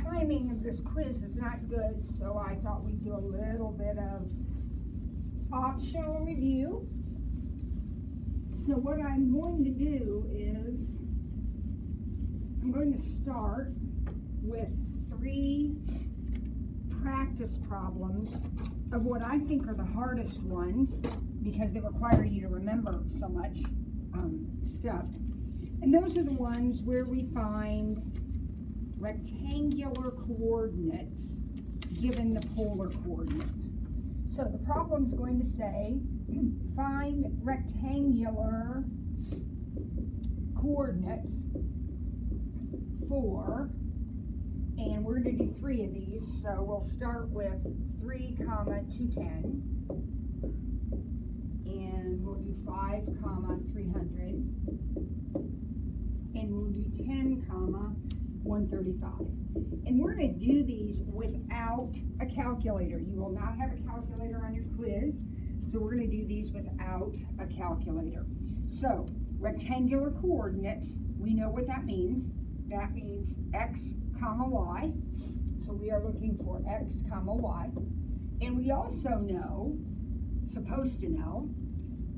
timing of this quiz is not good, so I thought we'd do a little bit of optional review. So what I'm going to do is I'm going to start with 3 practice problems of what I think are the hardest ones because they require you to remember so much stuff. And those are the ones where we find rectangular coordinates given the polar coordinates. So the problem's going to say, find rectangular coordinates for, and we're going to do 3 of these, so we'll start with 3, 210, and we'll do 5, 300, and we'll do 10, 135. And we're going to do these without a calculator. You will not have a calculator on your quiz, so we're going to do these without a calculator. So, rectangular coordinates, we know what that means. That means x, y. So we are looking for x, y. And we also know, supposed to know,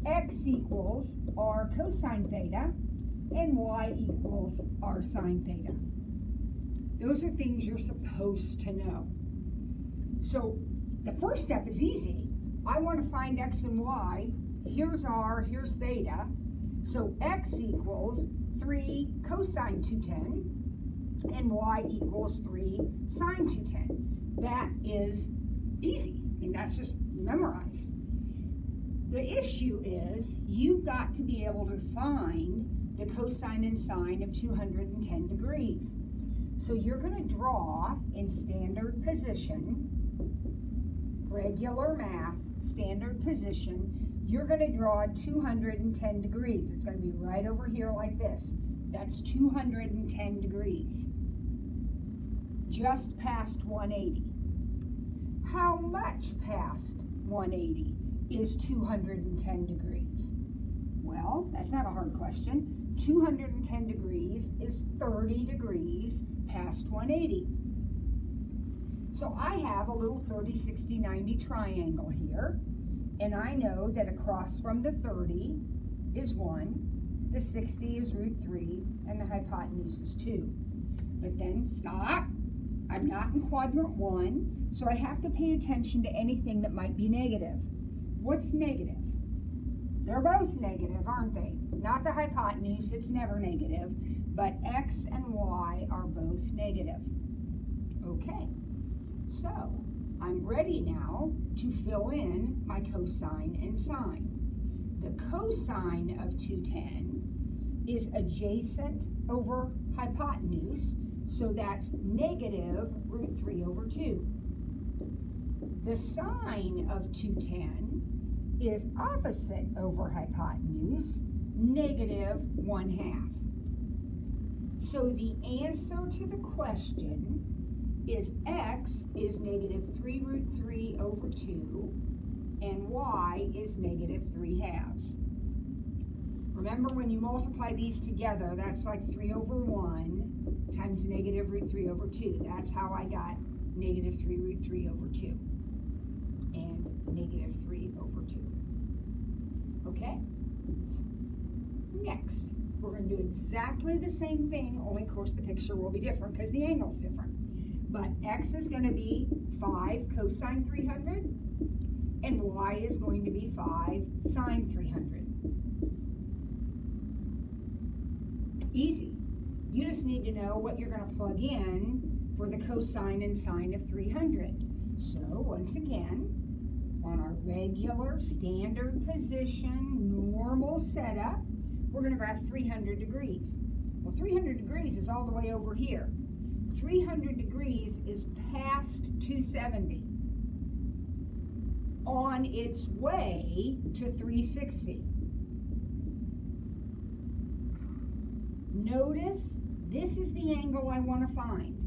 x equals r cosine theta, and y equals r sine theta. Those are things you're supposed to know. So the first step is easy. I want to find x and y. Here's r, here's theta. So x equals 3 cosine 210, and y equals 3 sine 210. That is easy. I mean, that's just memorized. The issue is you've got to be able to find the cosine and sine of 210 degrees. So you're going to draw in standard position, regular math, standard position, you're going to draw 210 degrees. It's going to be right over here like this. That's 210 degrees. Just past 180. How much past 180 is 210 degrees? Well, that's not a hard question. 210 degrees is 30 degrees past 180. So I have a little 30, 60, 90 triangle here, and I know that across from the 30 is 1, the 60 is root 3, and the hypotenuse is 2. But then stop. I'm not in quadrant 1, so I have to pay attention to anything that might be negative. What's negative? They're both negative, aren't they? Not the hypotenuse, it's never negative, but x and y are both negative. Okay, so I'm ready now to fill in my cosine and sine. The cosine of 210 is adjacent over hypotenuse, so that's negative root 3 over 2. The sine of 210 is opposite over hypotenuse, negative 1/2. So the answer to the question is x is negative 3 root 3 over 2, and y is negative 3/2. Remember, when you multiply these together, that's like 3 over 1 times negative root 3 over 2. That's how I got negative 3 root 3 over 2 and negative 3 over 2. Okay? Next, we're going to do exactly the same thing, only of course the picture will be different because the angle's different. But x is going to be 5 cosine 300, and y is going to be 5 sine 300. Easy. You just need to know what you're going to plug in for the cosine and sine of 300. So, once again, on our regular standard position, normal setup, we're going to graph 300 degrees. Well, 300 degrees is all the way over here. 300 degrees is past 270, on its way to 360. Notice this is the angle I want to find.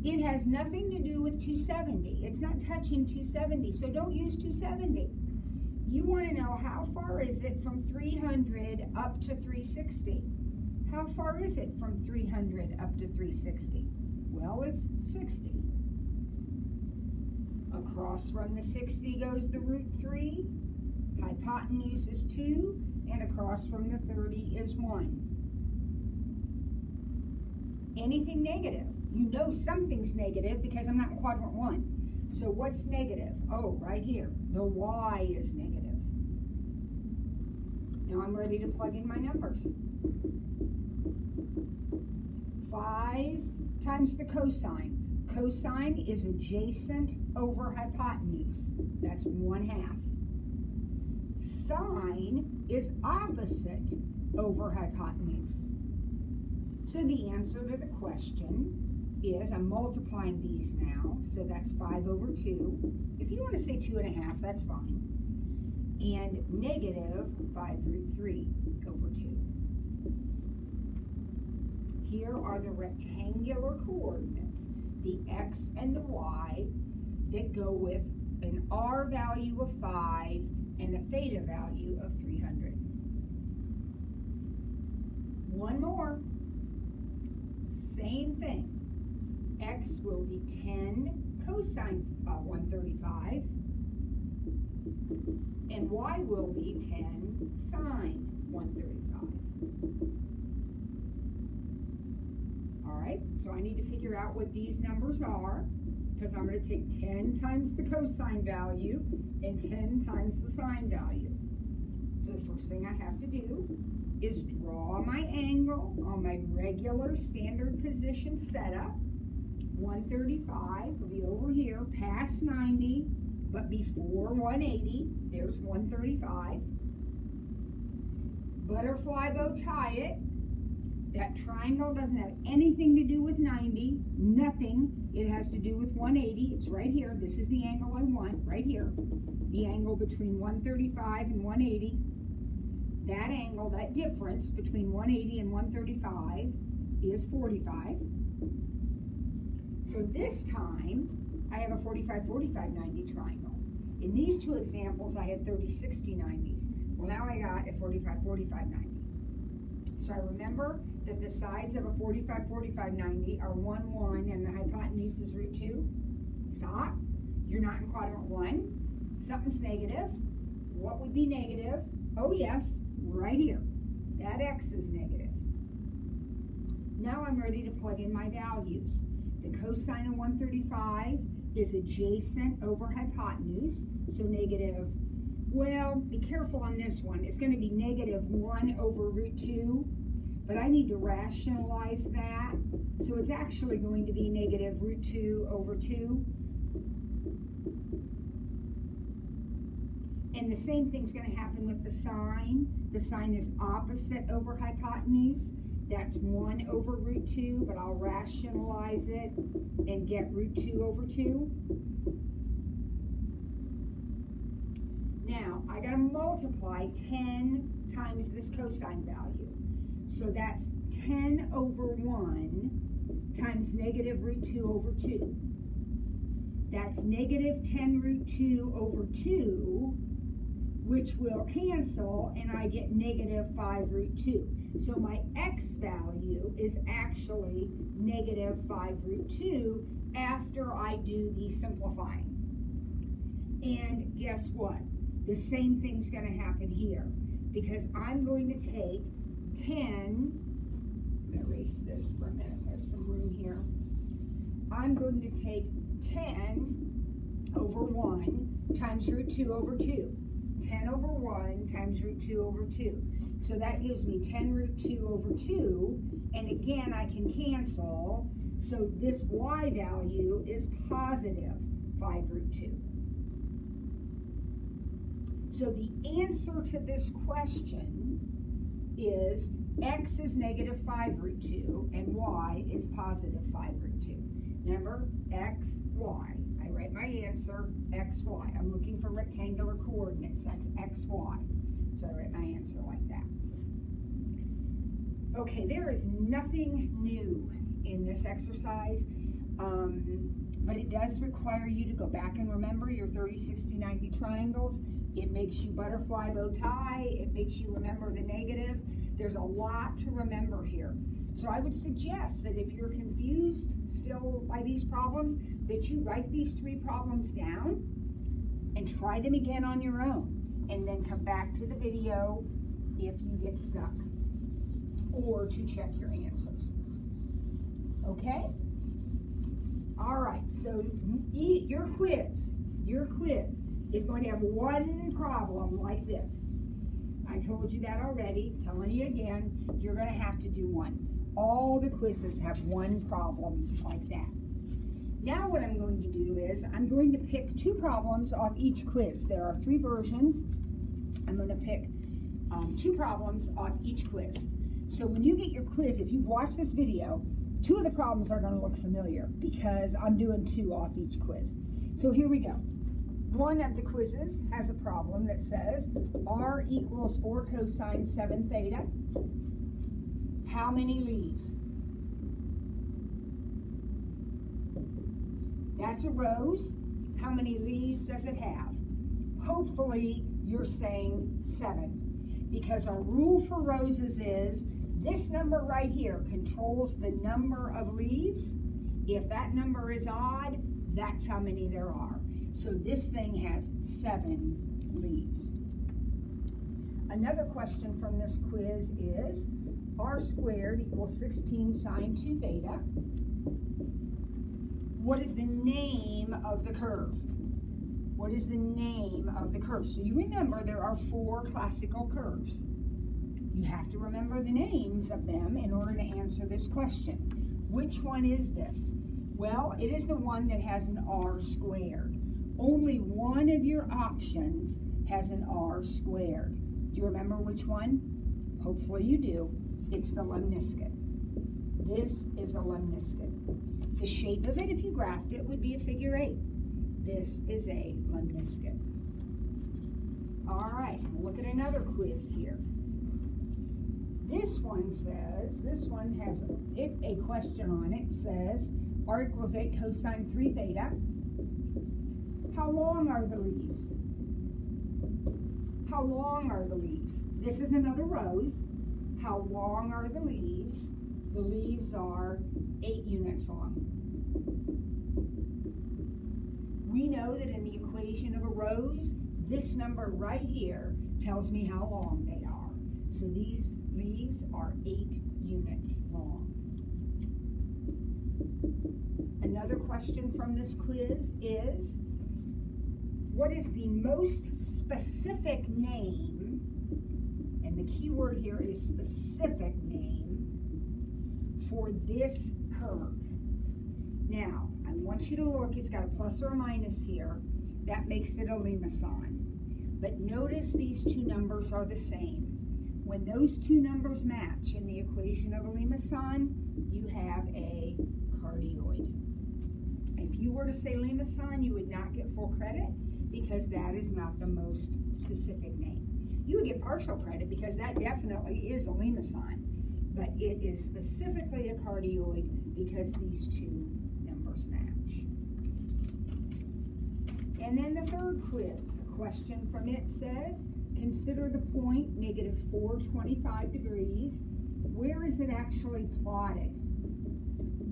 It has nothing to do with 270. It's not touching 270, so don't use 270. You want to know how far is it from 300 up to 360. How far is it from 300 up to 360? Well, it's 60. Across from the 60 goes the root 3. Hypotenuse is 2. And across from the 30 is 1. Anything negative? You know something's negative because I'm not in quadrant 1. So what's negative? Oh, right here. The y is negative. Now I'm ready to plug in my numbers. 5 times the cosine. Cosine is adjacent over hypotenuse. That's 1/2. Sine is opposite over hypotenuse. So the answer to the question is, I'm multiplying these now, so that's 5 over 2. If you want to say 2.5, that's fine. And negative 5 root 3 over 2. Here are the rectangular coordinates, the x and the y, that go with an r value of 5 and a theta value of 300. One more. Same thing. X will be 10 cosine 135, and y will be 10 sine 135. All right, so I need to figure out what these numbers are, because I'm going to take 10 times the cosine value and 10 times the sine value. So the first thing I have to do is draw my angle on my regular standard position setup. 135 will be over here past 90, but before 180. There's 135. Butterfly bow tie it. That triangle doesn't have anything to do with 90, nothing. It has to do with 180. It's right here. This is the angle I want, right here. The angle between 135 and 180. That angle, that difference between 180 and 135 is 45. So this time, I have a 45, 45, 90 triangle. In these two examples, I had 30, 60, 90s. Well, now I got a 45, 45, 90. So I remember that the sides of a 45, 45, 90 are 1, 1, and the hypotenuse is root 2. Stop. You're not in quadrant 1. Something's negative. What would be negative? Oh, yes, right here. That x is negative. Now I'm ready to plug in my values. The cosine of 135 is adjacent over hypotenuse, so negative, well, be careful on this one. It's going to be negative 1 over root 2, but I need to rationalize that. So it's actually going to be negative root 2 over 2. And the same thing's going to happen with the sine. The sine is opposite over hypotenuse. That's 1 over root 2, but I'll rationalize it and get root 2 over 2. Now, I got to multiply 10 times this cosine value. So that's 10 over 1 times negative root 2 over 2. That's negative 10 root 2 over 2, which will cancel, and I get negative 5 root 2. So my x value is actually negative 5 root 2 after I do the simplifying. And guess what? The same thing's going to happen here, because I'm going to take 10, I'm going to erase this for a minute so I have some room here. I'm going to take 10 over 1 times root 2 over 2. 10 over 1 times root 2 over 2. So that gives me 10 root 2 over 2, and again I can cancel, so this y value is positive 5 root 2. So the answer to this question is x is negative 5 root 2 and y is positive 5 root 2. Remember, x, y. I write my answer, x, y. I'm looking for rectangular coordinates. That's x, y. So I write my answer like that. Okay, there is nothing new in this exercise, but it does require you to go back and remember your 30, 60, 90 triangles. It makes you butterfly bow tie. It makes you remember the negative. There's a lot to remember here. So I would suggest that if you're confused still by these problems, that you write these 3 problems down and try them again on your own, and then come back to the video if you get stuck, or to check your answers. Okay? All right, so your quiz is going to have 1 problem like this. I told you that already, telling you again, you're going to have to do 1. All the quizzes have 1 problem like that. Now what I'm going to do is I'm going to pick 2 problems off each quiz. There are 3 versions. I'm going to pick 2 problems off each quiz. So when you get your quiz, if you've watched this video, 2 of the problems are going to look familiar because I'm doing 2 off each quiz. So here we go. One of the quizzes has a problem that says r equals 4 cosine 7 theta. How many leaves? That's a rose. How many leaves does it have? Hopefully you're saying 7, because our rule for roses is this number right here controls the number of leaves. If that number is odd, that's how many there are. So this thing has 7 leaves. Another question from this quiz is r squared equals 16 sine 2 theta. What is the name of the curve? What is the name of the curve? So you remember there are 4 classical curves. You have to remember the names of them in order to answer this question. Which one is this? Well, it is the one that has an r squared. Only one of your options has an r squared. Do you remember which one? Hopefully you do. It's the lemniscate. This is a lemniscate. The shape of it, if you graphed it, would be a figure 8. This is a lemniscate. All right, we'll look at another quiz here. This one has a question on it. It says, r equals 8 cosine 3 theta. How long are the leaves? How long are the leaves? This is another rose. How long are the leaves? The leaves are 8 units long. We know that in the equation of a rose, this number right here tells me how long they are. So these leaves are 8 units long. Another question from this quiz is, what is the most specific name, and the key word here is specific name, for this curve? Now, I want you to look, it's got a plus or a minus here. That makes it a lemmason. But notice these 2 numbers are the same. When those 2 numbers match in the equation of a lemmason, you have a cardioid. If you were to say lemmason, you would not get full credit because that is not the most specific name. You would get partial credit because that definitely is a lemmason, but it is specifically a cardioid because these 2 numbers match. And then the third quiz, a question from it says, consider the point -425 degrees. Where is it actually plotted?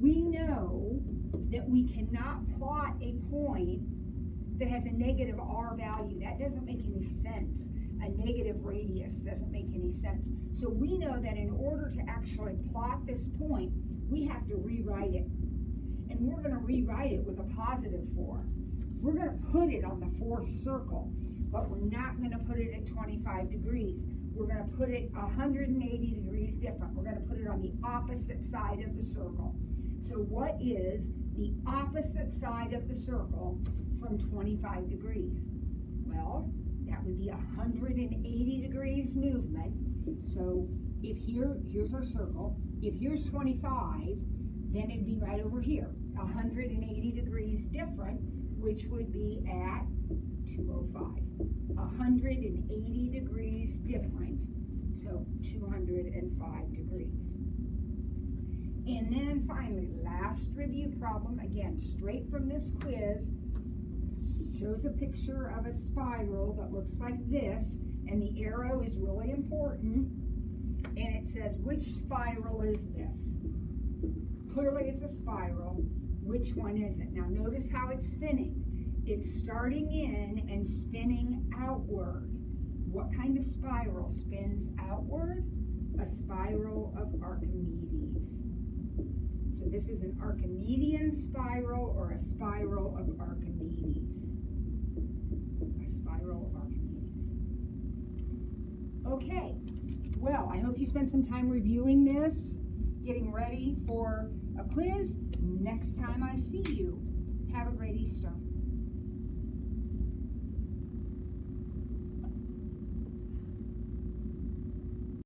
We know that we cannot plot a point that has a negative r value. That doesn't make any sense. A negative radius doesn't make any sense. So we know that in order to actually plot this point, we have to rewrite it. And we're going to rewrite it with a +4. We're going to put it on the 4th circle, but we're not going to put it at 25 degrees. We're going to put it 180 degrees different. We're going to put it on the opposite side of the circle. So what is the opposite side of the circle from 25 degrees? Well, that would be 180 degrees movement. So if here's our circle. If here's 25, then it'd be right over here. 180 degrees different, which would be at 205. 180 degrees different, so 205 degrees. And then finally, last review problem, again, straight from this quiz, shows a picture of a spiral that looks like this, and the arrow is really important. and it says, which spiral is this? Clearly it's a spiral. Which one is it? Now notice how it's spinning. It's starting in and spinning outward. What kind of spiral spins outward? A spiral of Archimedes. So this is an Archimedean spiral or a spiral of Archimedes. A spiral of Archimedes. Okay, well, I hope you spent some time reviewing this, getting ready for a quiz next time I see you. Have a great Easter.